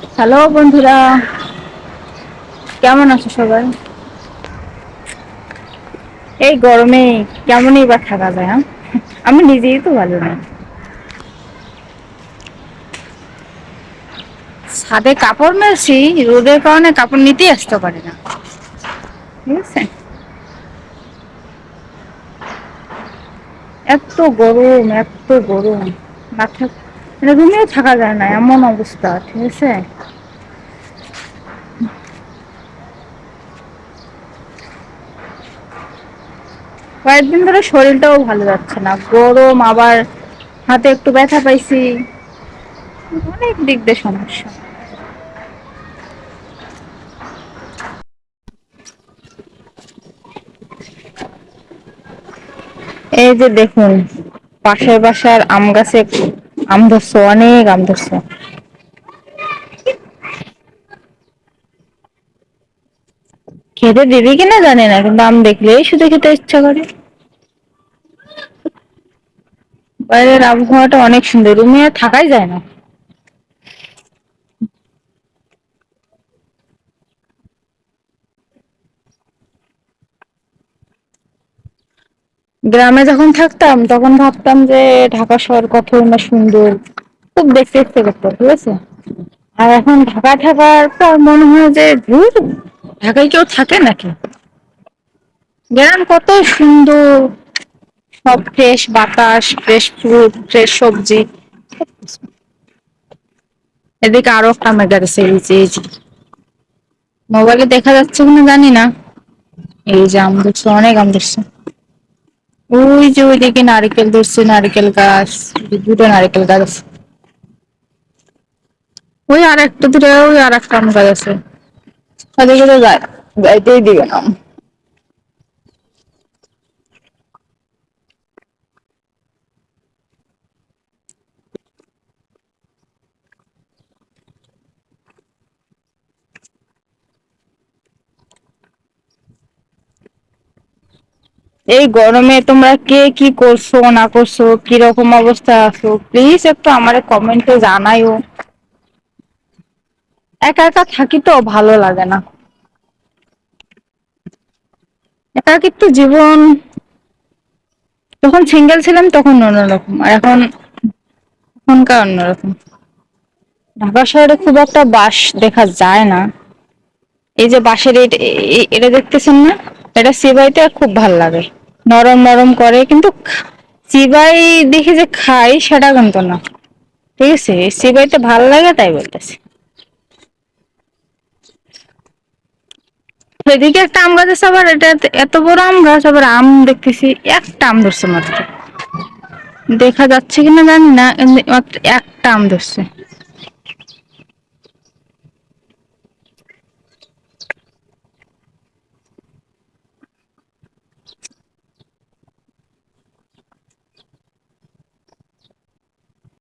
Hello বন্ধুরা, কেমন আছো সবাই? এই গরমে কেমনই বা থাকা যায়, হ্যাঁ? আমি নিজেই তো ভালো না। ছাদে কাপড় মেলছি, রোদের কারণে কাপড় নিতেই আসতে পারি না। ঠিক আছে, এত গরম এত গরম, না থাক মানে রুমেও থাকা যায় না, এমন অবস্থা। ঠিক আছে, কয়েকদিন ধরে শরীরটাও ভালো যাচ্ছে না, গরম, আবার হাতে একটু ব্যথা পাইছি, অনেক দিক দিয়ে সমস্যা। এই যে দেখুন, পাশের বাসার আম গাছে আম ধরছে, অনেক আম ধরছে। খেতে দিবি কিনা জানি না, কিন্তু আম দেখলেই শুধু খেতে ইচ্ছা করে। বাইরের আবহাওয়াটা অনেক সুন্দর, রুমে আর থাকাই যায় না। গ্রামে যখন থাকতাম তখন ভাবতাম যে ঢাকা শহর কত না সুন্দর, খুব দেখতে ইচ্ছে করতো। ঠিক আছে, আর এখন ঢাকা থাকার পর মনে হয় যে ধুর, ঢাকায় কেউ থাকে নাকি? গ্রাম কত সুন্দর, সব ফ্রেশ বাতাস, ফ্রেশ ফ্রুট, ফ্রেশ সবজি। এদিকে আরো একটা মেগা গেছে, এই যে মোবাইলে দেখা যাচ্ছে কিনা জানি না। এই যে আম ধরছে, অনেক আম ধরছে। ওই যে ওইদিকে নারকেল ধরছে, নারকেল গাছ, দুটো নারকেল গাছ আছে। ওই আর একটা দূরে ওই আর একটা আম গাছ আছে, ওদিকে তো যাইতেই দিবে না। এই গরমে তোমরা কে কি করছো না করছো, কিরকম অবস্থা আছো, প্লিজ একটু আমার কমেন্টে জানাইও। একা একা থাকি তো ভালো লাগে না, একাকিত্ব জীবন। যখন সিঙ্গেল ছিলাম তখন অন্যরকম, আর এখনকার অন্যরকম। ঢাকা শহরে খুব একটা বাঁশ দেখা যায় না। এই যে বাঁশের এটা দেখতেছেন না, এটা সিবাইতে খুব ভাল লাগে, নরম নরম করে, কিন্তু চিবাই দেখি যে খাই সেটা কিন্তু না। ঠিক আছে, এই সিবাইতে ভাল লাগে তাই বলতেছি। এদিকে একটা আম গাছ আছে, আবার এটা এত বড় আম গাছ, আবার আম দেখতেছি একটা আম ধরছে মাত্র। দেখা যাচ্ছে কিনা জানি না, কিন্তু মাত্র একটা আম ধরছে।